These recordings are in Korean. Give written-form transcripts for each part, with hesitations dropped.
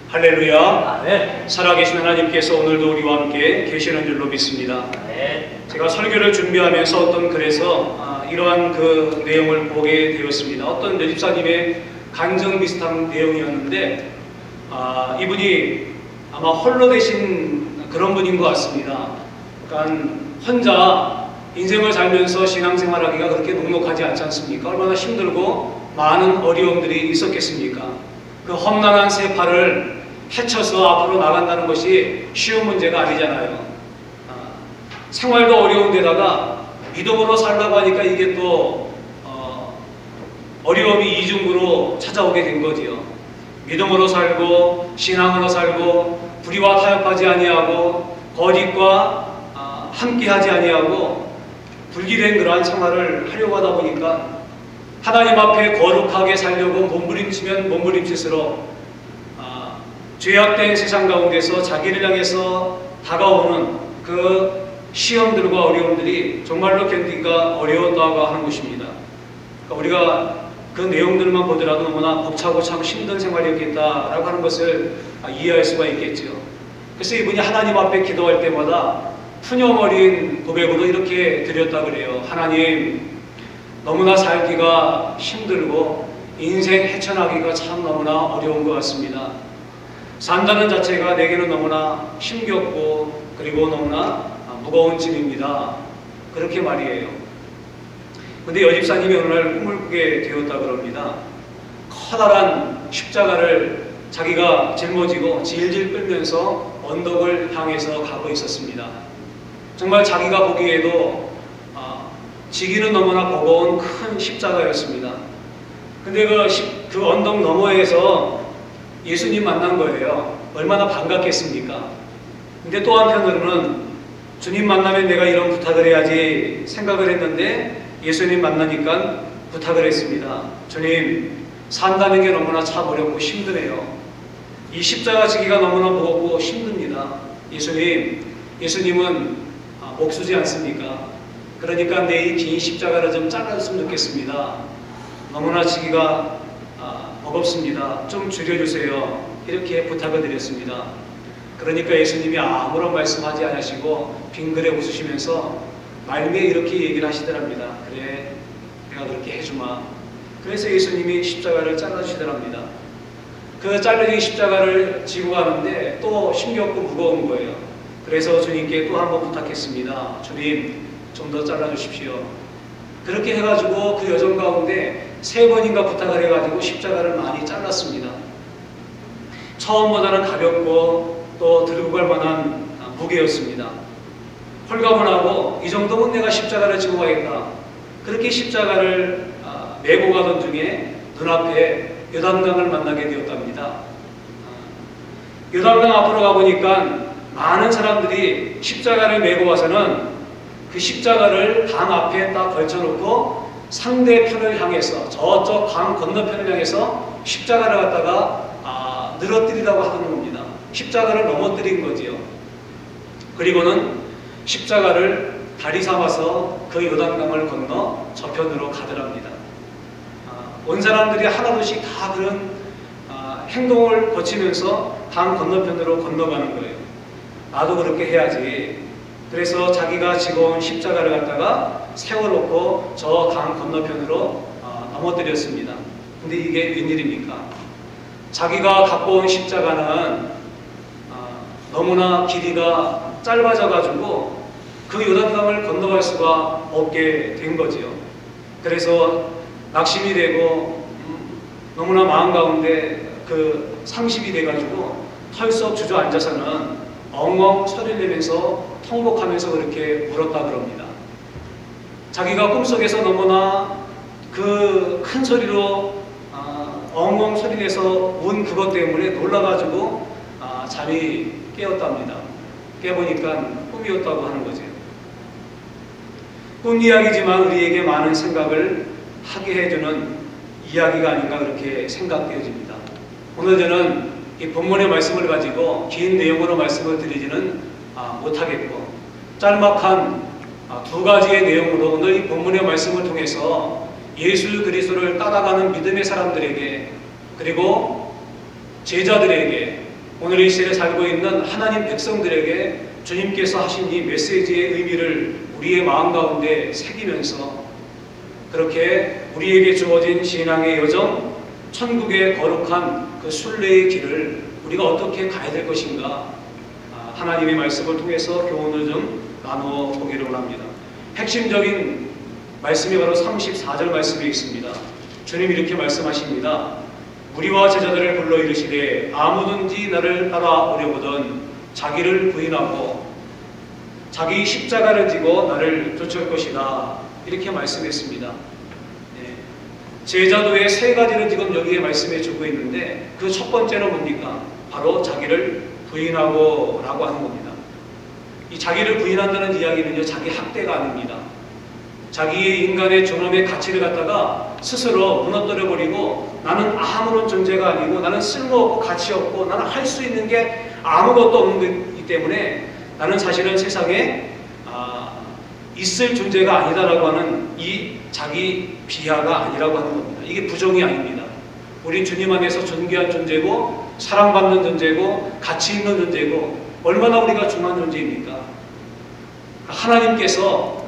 할렐루야. 아멘. 살아계신 하나님께서 오늘도 우리와 함께 계시는 줄로 믿습니다. 아멘. 제가 설교를 준비하면서 어떤 글에서 이러한 그 내용을 보게 되었습니다. 어떤 여집사님의 간증 비슷한 내용이었는데 이분이 아마 홀로 되신 그런 분인 것 같습니다. 그러니까 혼자 인생을 살면서 신앙생활하기가 그렇게 녹록하지 않지 않습니까? 얼마나 힘들고 많은 어려움들이 있었겠습니까? 그 험난한 세파를 헤쳐서 앞으로 나간다는 것이 쉬운 문제가 아니잖아요. 생활도 어려운 데다가 믿음으로 살라고 하니까 이게 또 어려움이 이중으로 찾아오게 된 거지요. 믿음으로 살고 신앙으로 살고 불의와 타협하지 아니하고 거짓과 함께하지 아니하고 불길한 그러한 생활을 하려고 하다 보니까 하나님 앞에 거룩하게 살려고 몸부림치면 몸부림칠수록 죄악된 세상 가운데서 자기를 향해서 다가오는 그 시험들과 어려움들이 정말로 견디기가 어려웠다고 하는 것입니다. 그러니까 우리가 그 내용들만 보더라도 너무나 벅차고 참 힘든 생활이었겠다라고 하는 것을 이해할 수가 있겠죠. 그래서 이분이 하나님 앞에 기도할 때마다 푸념 어린 고백으로 이렇게 드렸다 그래요. 하나님, 너무나 살기가 힘들고 인생 헤쳐나기가 참 너무나 어려운 것 같습니다. 산다는 자체가 내게는 너무나 힘겹고 그리고 너무나 무거운 짐입니다. 그렇게 말이에요. 근데 여집사님이 어느 날 꿈을 꾸게 되었다 그럽니다. 커다란 십자가를 자기가 짊어지고 질질 끌면서 언덕을 향해서 가고 있었습니다. 정말 자기가 보기에도 지기는 너무나 버거운 큰 십자가였습니다. 근데 그 언덕 너머에서 예수님 만난 거예요. 얼마나 반갑겠습니까? 근데 또 한편으로는 주님 만나면 내가 이런 부탁을 해야지 생각을 했는데 예수님 만나니까 부탁을 했습니다. 주님, 산다는 게 너무나 참 어렵고 힘드네요. 이 십자가 지기가 너무나 무겁고 힘듭니다. 예수님은 목수지 않습니까? 그러니까 내 이 긴 십자가를 좀 잘라줬으면 좋겠습니다. 너무나 지기가 버겁습니다. 좀 줄여주세요. 이렇게 부탁을 드렸습니다. 그러니까 예수님이 아무런 말씀하지 않으시고 빙그레 웃으시면서 말미에 이렇게 얘기를 하시더랍니다. 그래, 내가 그렇게 해주마. 그래서 예수님이 십자가를 잘라주시더랍니다. 그 잘려진 십자가를 지고 가는데 또 힘겹고 무거운 거예요. 그래서 주님께 또 한 번 부탁했습니다. 주님, 좀 더 잘라주십시오. 그렇게 해가지고 그 여정 가운데 3번인가 부탁을 해가지고 십자가를 많이 잘랐습니다. 처음보다는 가볍고 또 들고 갈 만한 무게였습니다. 홀가분하고 이 정도면 내가 십자가를 지고 가겠다. 그렇게 십자가를 메고 가던 중에 눈앞에 요단강을 만나게 되었답니다. 요단강 앞으로 가보니까 많은 사람들이 십자가를 메고 와서는 그 십자가를 강 앞에 딱 걸쳐놓고 상대편을 향해서 저쪽 강 건너편을 향해서 십자가를 갖다가 늘어뜨리라고 하는 겁니다. 십자가를 넘어뜨린 거지요. 그리고는 십자가를 다리 삼아서 그 요단강을 건너 저편으로 가더랍니다. 온 사람들이 하나둘씩 다 그런 행동을 거치면서 강 건너편으로 건너가는 거예요. 나도 그렇게 해야지. 그래서 자기가 지고 온 십자가를 갖다가 세워놓고 저 강 건너편으로 넘어뜨렸습니다. 근데 이게 웬일입니까? 자기가 갖고 온 십자가는 너무나 길이가 짧아져가지고 그 요단강을 건너갈 수가 없게 된 거지요. 그래서 낙심이 되고 너무나 마음 가운데 그 상심이 돼가지고 털썩 주저앉아서는 엉엉 소리를 내면서 통곡하면서 그렇게 울었다 그럽니다. 자기가 꿈속에서 너무나 그 큰 소리로 엉엉 소리내서 운 그것 때문에 놀라가지고 잠이 깨었답니다. 깨보니까 꿈이었다고 하는 거죠. 꿈 이야기지만 우리에게 많은 생각을 하게 해주는 이야기가 아닌가 그렇게 생각되어집니다. 오늘 저는 이 본문의 말씀을 가지고 긴 내용으로 말씀을 드리지는 못하겠고 짤막한 2가지의 내용으로 오늘 이 본문의 말씀을 통해서 예수 그리스도를 따라가는 믿음의 사람들에게 그리고 제자들에게 오늘 이 시대에 살고 있는 하나님 백성들에게 주님께서 하신 이 메시지의 의미를 우리의 마음 가운데 새기면서 그렇게 우리에게 주어진 신앙의 여정, 천국의 거룩한 그 순례의 길을 우리가 어떻게 가야 될 것인가, 하나님의 말씀을 통해서 교훈을 좀 나누어 보기를 원합니다. 핵심적인 말씀이 바로 34절 말씀에 있습니다. 주님 이렇게 말씀하십니다. 무리와 제자들을 불러 이르시되 아무든지 나를 따라오려거든 자기를 부인하고 자기 십자가를 지고 나를 쫓을 것이다. 이렇게 말씀했습니다. 제자도의 세 가지를 지금 여기에 말씀해 주고 있는데 그 첫 번째는 뭡니까? 바로 자기를 부인하고 라고 하는 겁니다. 이 자기를 부인한다는 이야기는요, 자기 학대가 아닙니다. 자기의 인간의 존엄의 가치를 갖다가 스스로 무너뜨려 버리고 나는 아무런 존재가 아니고 나는 쓸모없고 가치 없고 나는 할 수 있는 게 아무것도 없는 거기 때문에 나는 사실은 세상에 있을 존재가 아니다라고 하는 이 자기 비하가 아니라고 하는 겁니다. 이게 부정이 아닙니다. 우린 주님 안에서 존귀한 존재고 사랑받는 존재고 가치 있는 존재고 얼마나 우리가 중요한 존재입니까? 하나님께서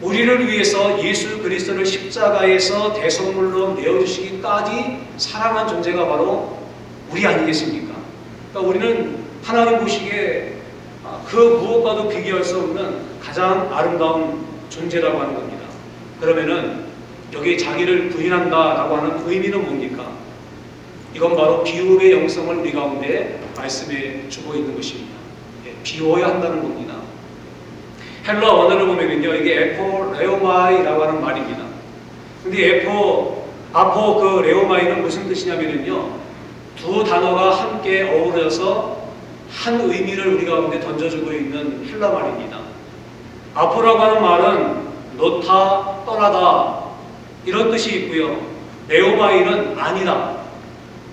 우리를 위해서 예수 그리스도를 십자가에서 대속물로 내어주시기까지 사랑한 존재가 바로 우리 아니겠습니까? 그러니까 우리는 하나님 보시기에 그 무엇과도 비교할 수 없는 가장 아름다운 존재라고 하는 겁니다. 그러면은 여기 자기를 부인한다라고 하는 의미는 뭡니까? 이건 바로 비움의 영성을 우리 가운데 말씀해 주고 있는 것입니다. 비워야 한다는 겁니다. 헬라 원어를 보면요, 이게 에포레오마이라고 하는 말입니다. 근데 아포 그 레오마이는 무슨 뜻이냐면요, 두 단어가 함께 어우러져서 한 의미를 우리 가운데 던져주고 있는 헬라 말입니다. 아포라고 하는 말은 놓다, 떠나다 이런 뜻이 있고요. 레오마이는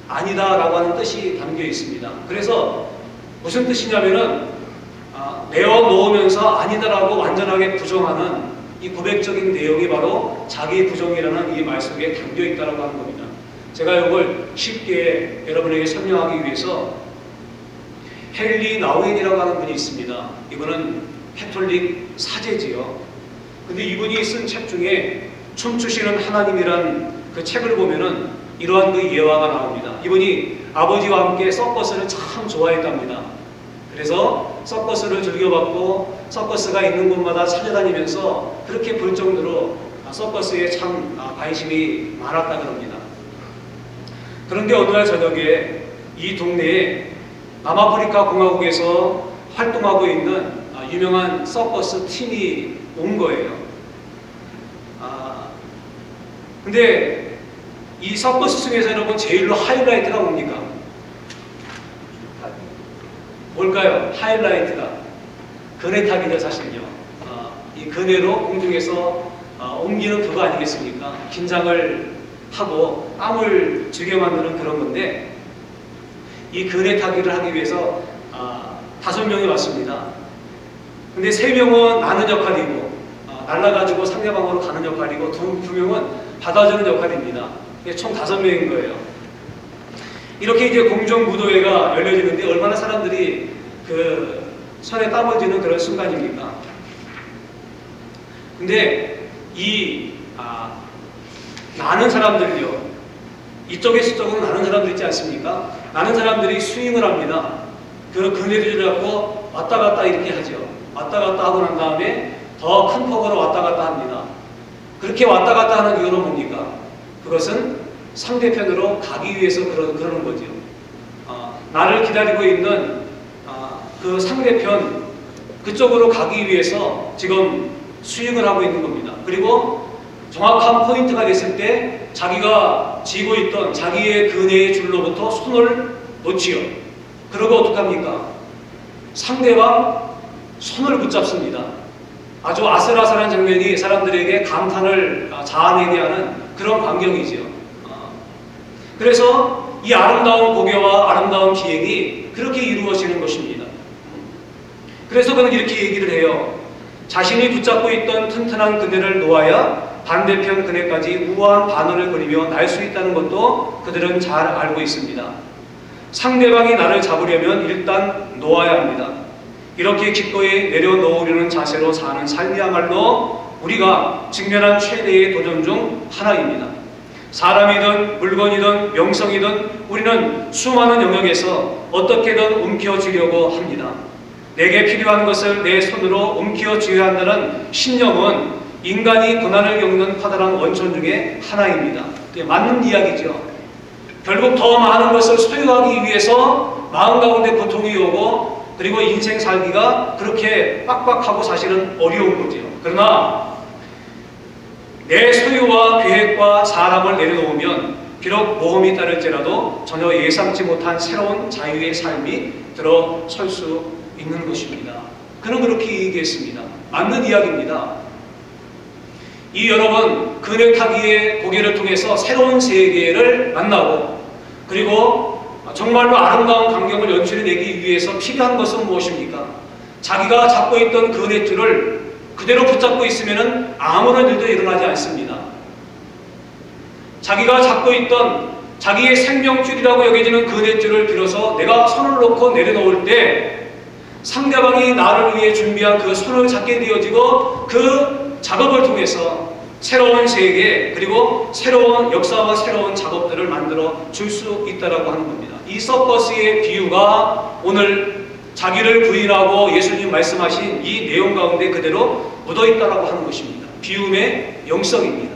아니다라고 하는 뜻이 담겨 있습니다. 그래서 무슨 뜻이냐면은 내어놓으면서 아니다라고 완전하게 부정하는 이 고백적인 내용이 바로 자기 부정이라는 이 말 속에 담겨 있다라고 하는 겁니다. 제가 이걸 쉽게 여러분에게 설명하기 위해서 헨리 나우엔이라고 하는 분이 있습니다. 이분은 캐톨릭 사제지요. 근데 이분이 쓴 책 중에 춤추시는 하나님이란 그 책을 보면은 이러한 그 예화가 나옵니다. 이분이 아버지와 함께 서커스를 참 좋아했답니다. 그래서 서커스를 즐겨봤고 서커스가 있는 곳마다 찾아다니면서 그렇게 볼 정도로 서커스에 참 관심이 많았다 그럽니다. 그런데 어느 날 저녁에 이 동네에 남아프리카 공화국에서 활동하고 있는 유명한 서커스 팀이 온 거예요. 근데 이 서커스 중에서 여러분 제일로 하이라이트가 뭡니까? 뭘까요? 하이라이트가 그네 타기죠, 사실요. 이 그네로 공중에서 옮기는 그거 아니겠습니까? 긴장을 하고 땀을 쥐게 만드는 그런 건데, 이 그네 타기를 하기 위해서 5명이 왔습니다. 근데 3명은 나는 역할이고 날아가지고 상대방으로 가는 역할이고 2명은 받아주는 역할입니다. 총 5명인 거예요. 이렇게 이제 공정무도회가 열려지는데 얼마나 사람들이 그 손에 땀을 쥐는 그런 순간입니까? 근데 이 나는 사람들이요, 이쪽에 저쪽은 나는 사람들 있지 않습니까? 나는 사람들이 스윙을 합니다. 그 그네를 잡고 왔다 갔다 이렇게 하죠. 왔다 갔다 하고 난 다음에 더 큰 폭으로 왔다 갔다 합니다. 그렇게 왔다 갔다 하는 이유는 뭡니까? 그것은 상대편으로 가기 위해서 그러는 거죠. 나를 기다리고 있는 그 상대편 그쪽으로 가기 위해서 지금 스윙을 하고 있는 겁니다. 그리고 정확한 포인트가 됐을 때 자기가 쥐고 있던 자기의 그네의 줄로부터 손을 놓지요. 그러고 어떡합니까? 상대방 손을 붙잡습니다. 아주 아슬아슬한 장면이 사람들에게 감탄을 자아내게 하는 그런 광경이지요. 그래서 이 아름다운 고개와 아름다운 비행이 그렇게 이루어지는 것입니다. 그래서 그는 이렇게 얘기를 해요. 자신이 붙잡고 있던 튼튼한 그네를 놓아야 반대편 그네까지 우아한 반원을 그리며 날 수 있다는 것도 그들은 잘 알고 있습니다. 상대방이 나를 잡으려면 일단 놓아야 합니다. 이렇게 기꺼이 내려놓으려는 자세로 사는 삶이야말로 우리가 직면한 최대의 도전 중 하나입니다. 사람이든 물건이든 명성이든 우리는 수많은 영역에서 어떻게든 움켜쥐려고 합니다. 내게 필요한 것을 내 손으로 움켜쥐어야 한다는 신념은 인간이 고난을 겪는 커다란 원천 중에 하나입니다. 맞는 이야기죠. 결국 더 많은 것을 소유하기 위해서 마음 가운데 고통이 오고 그리고 인생 살기가 그렇게 빡빡하고 사실은 어려운 거죠. 그러나 내 소유와 계획과 사람을 내려놓으면 비록 모험이 따를지라도 전혀 예상치 못한 새로운 자유의 삶이 들어설 수 있는 것입니다. 그는 그렇게 얘기했습니다. 맞는 이야기입니다. 이 여러분 그네타기의 고개를 통해서 새로운 세계를 만나고 그리고 정말로 아름다운 광경을 연출해내기 위해서 필요한 것은 무엇입니까? 자기가 잡고 있던 그네줄을 그대로 붙잡고 있으면 아무런 일도 일어나지 않습니다. 자기가 잡고 있던 자기의 생명줄이라고 여겨지는 그네줄을 빌어서 내가 손을 놓고 내려놓을 때 상대방이 나를 위해 준비한 그 손을 잡게 되어지고 그 작업을 통해서 새로운 세계 그리고 새로운 역사와 새로운 작업들을 만들어 줄 수 있다라고 하는 겁니다. 이 서커스의 비유가 오늘 자기를 부인하고 예수님 말씀하신 이 내용 가운데 그대로 묻어있다라고 하는 것입니다. 비움의 영성입니다.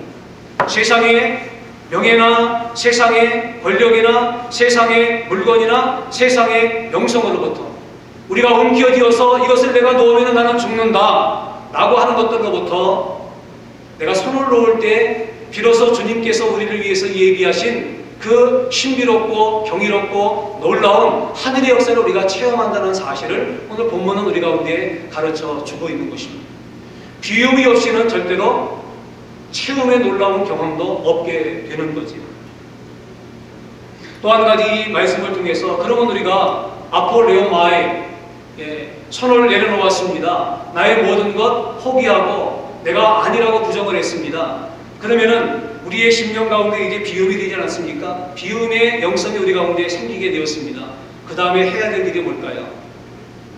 세상의 명예나 세상의 권력이나 세상의 물건이나 세상의 영성으로부터 우리가 움켜쥐어서 이것을 내가 놓으면 나는 죽는다 라고 하는 것들로부터 내가 손을 놓을 때 비로소 주님께서 우리를 위해서 예비하신 그 신비롭고 경이롭고 놀라운 하늘의 역사를 우리가 체험한다는 사실을 오늘 본문은 우리 가운데 가르쳐 주고 있는 것입니다. 비움이 없이는 절대로 체험의 놀라운 경험도 없게 되는 거지요. 또 한 가지 말씀을 통해서 그러면 우리가 아폴레오마에 손을 내려놓았습니다. 나의 모든 것 포기하고 내가 아니라고 부정을 했습니다. 그러면은 우리의 심령 가운데 이제 비움이 되지 않았습니까? 비움의 영성이 우리 가운데 생기게 되었습니다. 그 다음에 해야 될 일이 뭘까요?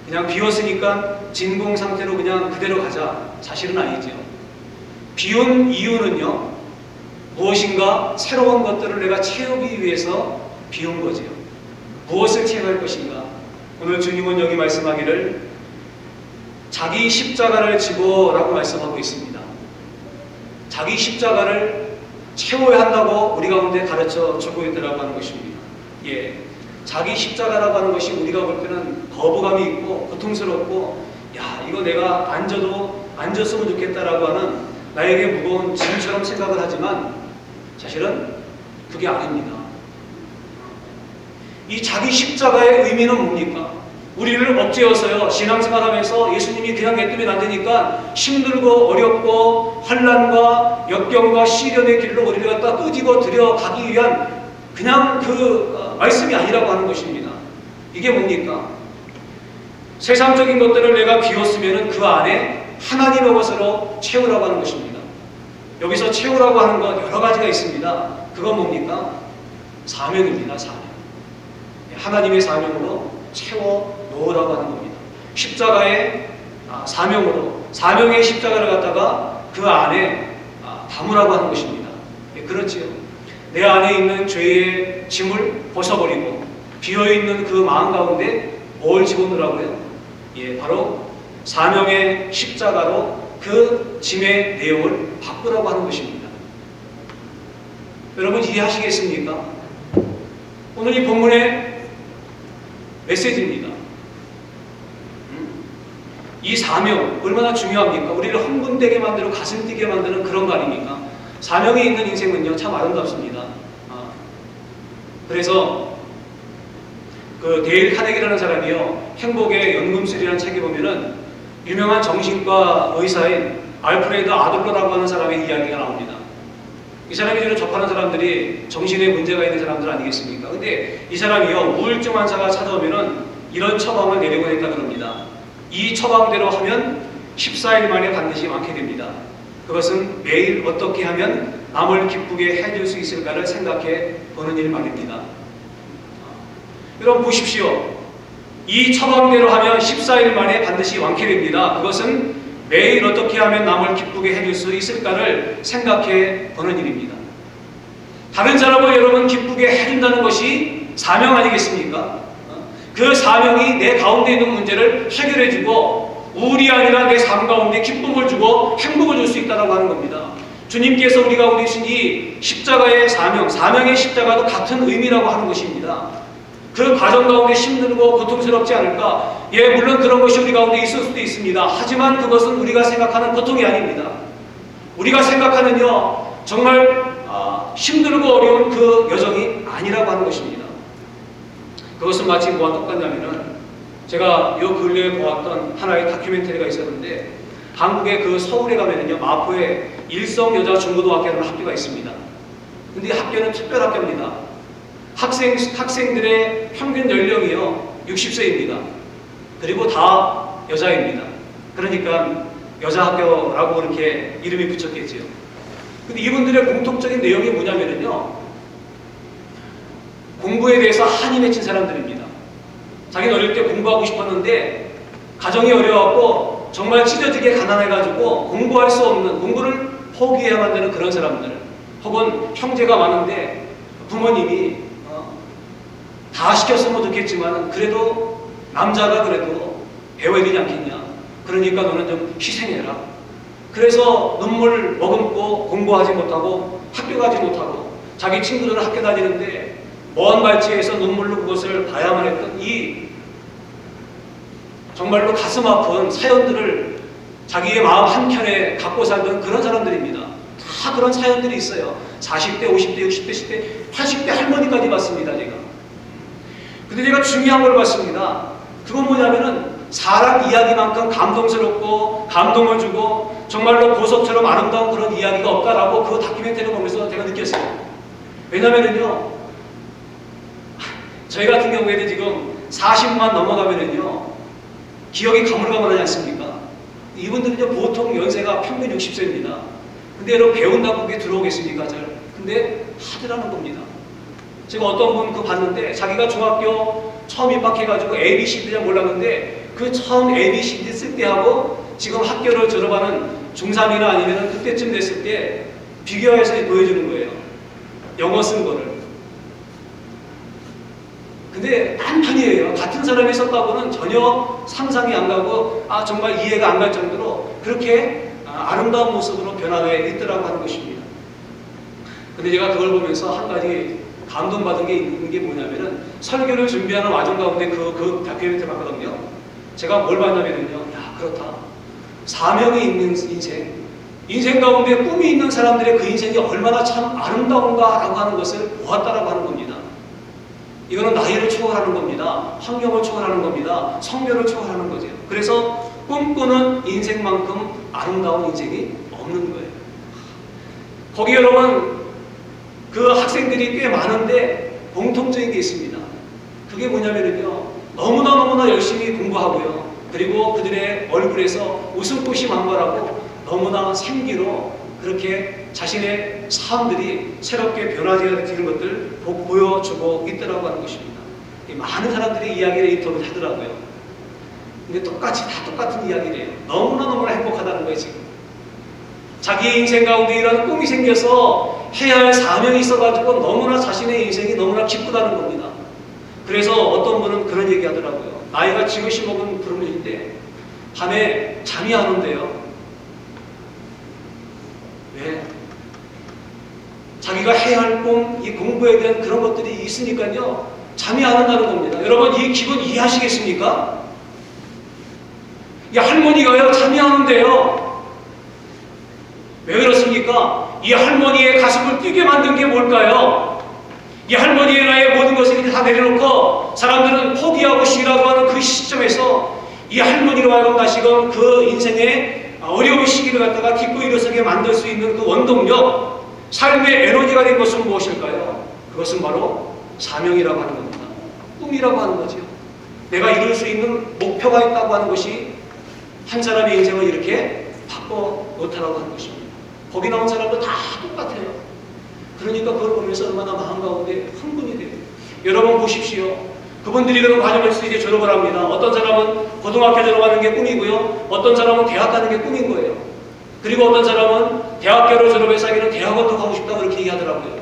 그냥 비웠으니까 진공 상태로 그냥 그대로 가자. 사실은 아니죠. 비운 이유는요, 무엇인가 새로운 것들을 내가 채우기 위해서 비운 거지요. 무엇을 채워할 것인가? 오늘 주님은 여기 말씀하기를 자기 십자가를 지고 라고 말씀하고 있습니다. 자기 십자가를 채워야 한다고 우리 가운데 가르쳐 주고 있다고 하는 것입니다. 자기 십자가라고 하는 것이 우리가 볼 때는 거부감이 있고 고통스럽고 이거 내가 앉았으면 좋겠다라고 하는 나에게 무거운 짐처럼 생각을 하지만 사실은 그게 아닙니다. 이 자기 십자가의 의미는 뭡니까? 우리를 억제어서요 신앙생활하면서 예수님이 그냥 냅두면 안 되니까 힘들고 어렵고 환난과 역경과 시련의 길로 우리를 갖다 끄집어 들여가기 위한 그냥 그 말씀이 아니라고 하는 것입니다. 이게 뭡니까? 세상적인 것들을 내가 비웠으면 그 안에 하나님의 것으로 채우라고 하는 것입니다. 여기서 채우라고 하는 것 여러 가지가 있습니다. 그건 뭡니까? 사명입니다. 사명. 하나님의 사명으로 채워 놓으라고 하는 겁니다. 십자가의 사명으로 사명의 십자가를 갖다가 그 안에 담으라고 하는 것입니다. 그렇지요. 내 안에 있는 죄의 짐을 벗어버리고 비어있는 그 마음 가운데 뭘 집어넣으라고요? 바로 사명의 십자가로 그 짐의 내용을 바꾸라고 하는 것입니다. 여러분 이해하시겠습니까? 오늘 이 본문의 메시지입니다. 이 사명 얼마나 중요합니까? 우리를 흥분되게 만들고 가슴 뛰게 만드는 그런 거 아닙니까? 사명이 있는 인생은요 참 아름답습니다. 그래서 그 데일 카네기라는 사람이요 행복의 연금술이라는 책에 보면은 유명한 정신과 의사인 알프레드 아들러라고 하는 사람의 이야기가 나옵니다. 이 사람이 주로 접하는 사람들이 정신에 문제가 있는 사람들 아니겠습니까? 근데 이 사람이요 우울증 환자가 찾아오면은 이런 처방을 내리고 했다 그럽니다. 이 처방대로 하면 14일 만에 반드시 완쾌 됩니다. 그것은 매일 어떻게 하면 남을 기쁘게 해줄 수 있을까를 생각해 보는 일 말입니다. 여러분 보십시오. 이 처방대로 하면 14일 만에 반드시 완쾌됩니다. 그것은 매일 어떻게 하면 남을 기쁘게 해줄 수 있을까를 생각해 보는 일입니다. 다른 사람을 여러분 기쁘게 해준다는 것이 사명 아니겠습니까? 그 사명이 내 가운데 있는 문제를 해결해주고 우울이 아니라 내 삶 가운데 기쁨을 주고 행복을 줄 수 있다고 하는 겁니다. 주님께서 우리 가운데 주신 이 십자가의 사명, 사명의 십자가도 같은 의미라고 하는 것입니다. 그 과정 가운데 힘들고 고통스럽지 않을까? 예, 물론 그런 것이 우리 가운데 있을 수도 있습니다. 하지만 그것은 우리가 생각하는 고통이 아닙니다. 우리가 생각하는요, 정말 힘들고 어려운 그 여정이 아니라고 하는 것입니다. 그것은 마치 뭐와 똑같냐면은 제가 요 근래에 보았던 하나의 다큐멘터리가 있었는데 한국의 그 서울에 가면은요, 마포에 일성여자중고등학교라는 학교가 있습니다. 근데 이 학교는 특별 학교입니다. 학생들의 평균 연령이요 60세입니다. 그리고 다 여자입니다. 그러니까 여자 학교라고 이렇게 이름이 붙였겠지요. 근데 이분들의 공통적인 내용이 뭐냐면요, 공부에 대해서 한이 맺힌 사람들입니다. 자기는 어릴 때 공부하고 싶었는데 가정이 어려웠고 정말 찢어지게 가난해가지고 공부할 수 없는, 공부를 포기해야만 되는 그런 사람들, 혹은 형제가 많은데 부모님이 다 시켰으면 좋겠지만 그래도 남자가 그래도 배워야 되지 않겠냐, 그러니까 너는 좀 희생해라. 그래서 눈물 머금고 공부하지 못하고 학교 가지 못하고 자기 친구들은 학교 다니는데 먼 발치에서 눈물로 그것을 봐야만 했던 이 정말로 가슴 아픈 사연들을 자기의 마음 한켠에 갖고 살던 그런 사람들입니다. 다 그런 사연들이 있어요. 40대, 50대, 60대, 10대, 80대 할머니까지 봤습니다, 제가. 근데 제가 중요한 걸 봤습니다. 그건 뭐냐면은 사람 이야기만큼 감동스럽고 감동을 주고 정말로 보석처럼 아름다운 그런 이야기가 없다라고 그 다큐멘터리를 보면서 제가 느꼈어요. 왜냐면은요, 저희 같은 경우에도 지금 40만 넘어가면은요, 기억이 가물가물하지 않습니까? 이분들은요, 보통 연세가 평균 60세입니다. 근데 여러분 배운다고 그게 들어오겠습니까? 근데 하더라는 겁니다. 제가 어떤 분 그거 봤는데 자기가 중학교 처음 입학해가지고 ABCD 잘 몰랐는데 그 처음 ABCD 쓸 때하고 지금 학교를 졸업하는 중3이나 아니면 그때쯤 됐을 때 비교해서 보여주는 거예요. 영어 쓴 거를. 근데 한편이에요. 같은 사람이 썼다고는 전혀 상상이 안 가고 정말 이해가 안 갈 정도로 그렇게 아름다운 모습으로 변화해 있더라고 하는 것입니다. 근데 제가 그걸 보면서 한 가지 감동받은 게 있는 게 뭐냐면은 설교를 준비하는 와중 가운데 그 다큐멘터리 봤거든요. 제가 뭘 봤냐면요, 야, 그렇다. 사명이 있는 인생 가운데 꿈이 있는 사람들의 그 인생이 얼마나 참 아름다운가라고 하는 것을 보았다라고 하는 겁니다. 이거는 나이를 초월하는 겁니다. 환경을 초월하는 겁니다. 성별을 초월하는 거죠. 그래서 꿈꾸는 인생만큼 아름다운 인생이 없는 거예요. 거기 여러분 그 학생들이 꽤 많은데 공통적인 게 있습니다. 그게 뭐냐면요, 너무나 열심히 공부하고요, 그리고 그들의 얼굴에서 웃음꽃이 만발하고 너무나 생기로 그렇게 자신의 삶들이 새롭게 변화되는 것들 보여주고 있더라고 하는 것입니다. 많은 사람들이 이야기를 인터뷰를 하더라고요. 근데 똑같이 다 똑같은 이야기래요. 너무나 행복하다는 거예요. 지금 자기의 인생 가운데 이런 꿈이 생겨서 해야 할 사명이 있어가지고 너무나 자신의 인생이 너무나 기쁘다는 겁니다. 그래서 어떤 분은 그런 얘기 하더라고요. 나이가 지긋이 먹은 그런 분인데 밤에 잠이 안 온대요. 왜? 자기가 해야 할 꿈, 이 공부에 대한 그런 것들이 있으니까요, 잠이 안 온다는 겁니다. 여러분 이 기분 이해하시겠습니까? 이 할머니가요, 잠이 안 온대요. 왜 그렇습니까? 이 할머니의 가슴을 뛰게 만든 게 뭘까요? 이 할머니의 나의 모든 것을 다 내려놓고 사람들은 포기하고 쉬라고 하는 그 시점에서 이 할머니로 하여금 다시금 그 인생의 어려운 시기를 갖다가 기쁘고 일어서게 만들 수 있는 그 원동력, 삶의 에너지가 된 것은 무엇일까요? 그것은 바로 사명이라고 하는 겁니다. 꿈이라고 하는 거죠. 내가 이룰 수 있는 목표가 있다고 하는 것이 한 사람의 인생을 이렇게 바꿔 놓다라고 하는 것입니다. 거기 나온 사람도 다 똑같아요. 그러니까 그걸 보면서 얼마나 마음 가운데 흥분이 돼요. 여러분 보십시오. 그분들이 그런 과정에서 이제 졸업을 합니다. 어떤 사람은 고등학교 졸업하는 게 꿈이고요. 어떤 사람은 대학 가는 게 꿈인 거예요. 그리고 어떤 사람은 대학교를 졸업해서 자기는 대학원도 가고 싶다고 그렇게 얘기하더라고요.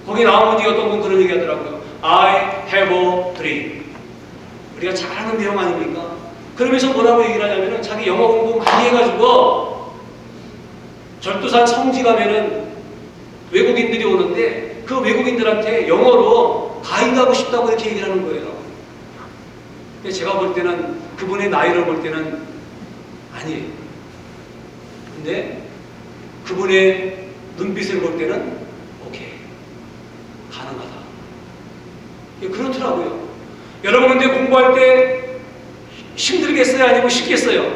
거기 나오면 뒤에 어떤 분 그런 얘기 하더라고요. I have a dream. 우리가 잘 아는 내용 아닙니까? 그러면서 뭐라고 얘기를 하냐면은 자기 영어 공부 많이 해가지고 절도산 성지 가면은 외국인들이 오는데 그 외국인들한테 영어로 가이드하고 싶다고 이렇게 얘기를 하는 거예요. 근데 제가 볼 때는 그분의 나이를 볼 때는 아니에요. 근데 그분의 눈빛을 볼 때는 오케이, 가능하다. 그렇더라고요. 여러분 근데 공부할 때 힘들겠어요? 아니면 쉽겠어요?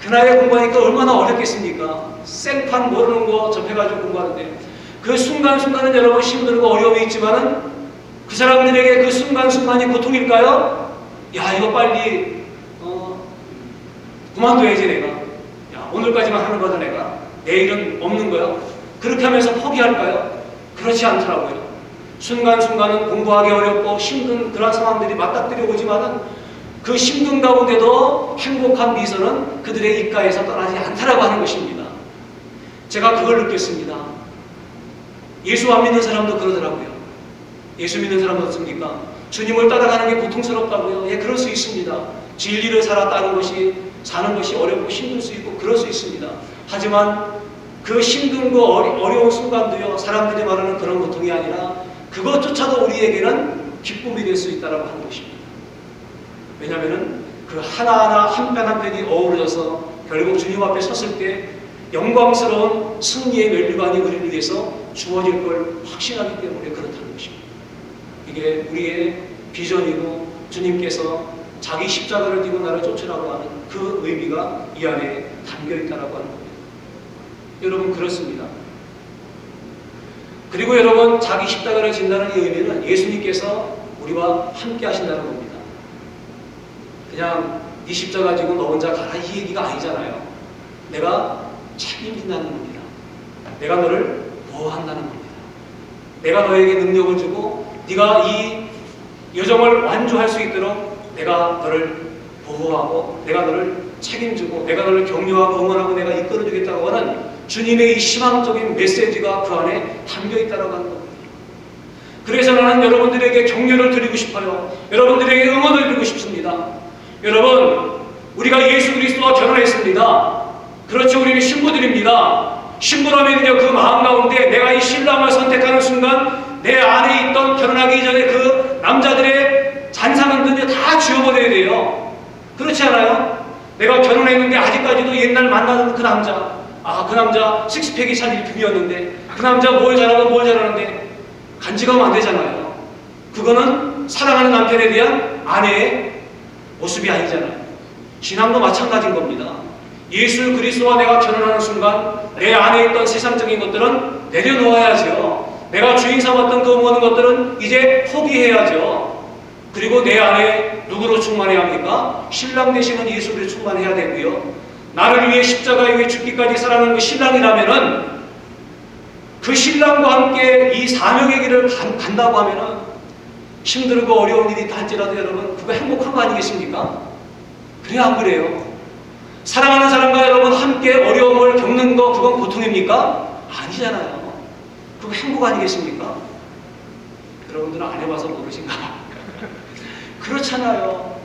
그 나이에 공부하니까 얼마나 어렵겠습니까? 생판 모르는 거 접해가지고 공부하는데 그 순간순간은 여러분 힘들고 어려움이 있지만은 그 사람들에게 그 순간순간이 고통일까요? 야, 이거 빨리 그만둬야지 내가. 야, 오늘까지만 하는 거다 내가. 내일은 없는 거야. 그렇게 하면서 포기할까요? 그렇지 않더라고요. 순간순간은 공부하기 어렵고 힘든 그런 상황들이 맞닥뜨려 오지만은 그 힘든 가운데도 행복한 미소는 그들의 입가에서 떠나지 않다라고 하는 것입니다. 제가 그걸 느꼈습니다. 예수 안 믿는 사람도 그러더라고요. 예수 믿는 사람은 어떻습니까? 주님을 따라가는 게 고통스럽다고요. 예, 그럴 수 있습니다. 진리를 살았다는 것이 사는 것이 어렵고 힘들 수 있고 그럴 수 있습니다. 하지만 그 힘든 거 어려운 순간도요, 사람들이 말하는 그런 고통이 아니라 그것조차도 우리에게는 기쁨이 될 수 있다라고 하는 것입니다. 왜냐하면 그 하나하나 한 편 한 편이 어우러져서 결국 주님 앞에 섰을 때 영광스러운 승리의 면류관이 우리를 위해서 주어질 걸 확신하기 때문에 그렇다는 것입니다. 이게 우리의 비전이고 주님께서 자기 십자가를 지고 나를 쫓으라고 하는 그 의미가 이 안에 담겨 있다라고 하는 겁니다. 여러분 그렇습니다. 그리고 여러분 자기 십자가를 진다는 이 의미는 예수님께서 우리와 함께 하신다는 겁니다. 그냥 네 십자가 지고 너 혼자 가라 이 얘기가 아니잖아요. 내가 책임진다는 겁니다. 내가 너를 보호한다는 겁니다. 내가 너에게 능력을 주고 네가 이 여정을 완주할 수 있도록 내가 너를 보호하고 내가 너를 책임지고 내가 너를 격려하고 응원하고 내가 이끌어주겠다고 하는 주님의 이 희망적인 메시지가 그 안에 담겨 있다고 하는 겁니다. 그래서 나는 여러분들에게 격려를 드리고 싶어요. 여러분들에게 응원을 드리고 싶습니다. 여러분, 우리가 예수 그리스도와 결혼했습니다. 그렇죠. 우리는 신부들입니다. 신부라면요, 그 마음 가운데 내가 이 신랑을 선택하는 순간 내 안에 있던 결혼하기 전에 그 남자들의 잔상들을 다 지워버려야 돼요. 그렇지 않아요? 내가 결혼했는데 아직까지도 옛날 만나는 그 남자, 아, 그 남자 식스팩이 참 일품이었는데 그 남자 뭘 잘하는데 간직하면 안 되잖아요. 그거는 사랑하는 남편에 대한 아내의 모습이 아니잖아요. 신앙도 마찬가지인 겁니다. 예수 그리스도와 내가 결혼하는 순간 내 안에 있던 세상적인 것들은 내려놓아야죠. 내가 주인 삼았던 그 모든 것들은 이제 포기해야죠. 그리고 내 안에 누구로 충만해야 합니까? 신랑 되시는 예수를 충만해야 되고요. 나를 위해 십자가 위에 죽기까지 사랑하는 그 신랑이라면은 그 신랑과 함께 이 사명의 길을 간다고 하면은 힘들고 어려운 일이 있다 할지라도 여러분 그거 행복한 거 아니겠습니까? 그래야 안 그래요? 사랑하는 사람과 여러분 함께 어려움을 겪는 거 그건 고통입니까? 아니잖아요. 그거 행복 아니겠습니까? 여러분들은 안 해봐서 모르신가? 그렇잖아요.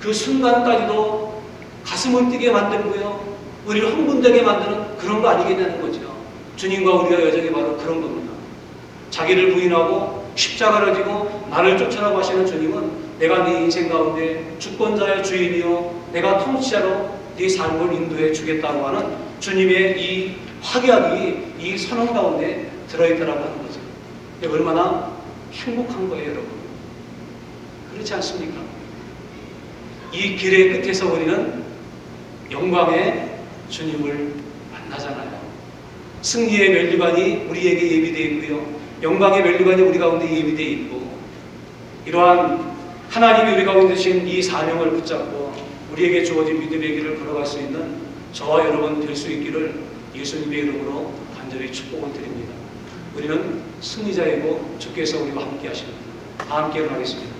그 순간까지도 가슴을 뛰게 만들고요. 우리를 흥분되게 만드는 그런 거 아니겠냐는 거죠. 주님과 우리가 여정이 바로 그런 겁니다. 자기를 부인하고 십자가를 지고 나를 쫓아라고 하시는 주님은 내가 네 인생 가운데 주권자의 주인이요 내가 통치자로 네 삶을 인도해 주겠다고 하는 주님의 이 확약이 이 선언 가운데 들어있다라고 하는 거죠. 얼마나 행복한 거예요, 여러분. 그렇지 않습니까? 이 길의 끝에서 우리는 영광의 주님을 만나잖아요. 승리의 면류관이 우리에게 예비되어 있고요. 영광의 면류관이 우리 가운데 예비되어 있고 이러한 하나님이 우리 가운데 주신 이 사명을 붙잡고 우리에게 주어진 믿음의 길을 걸어갈 수 있는 저와 여러분 될 수 있기를 예수님의 이름으로 간절히 축복을 드립니다. 우리는 승리자이고 주께서 우리와 함께 하십니다. 다 함께 일어나겠습니다.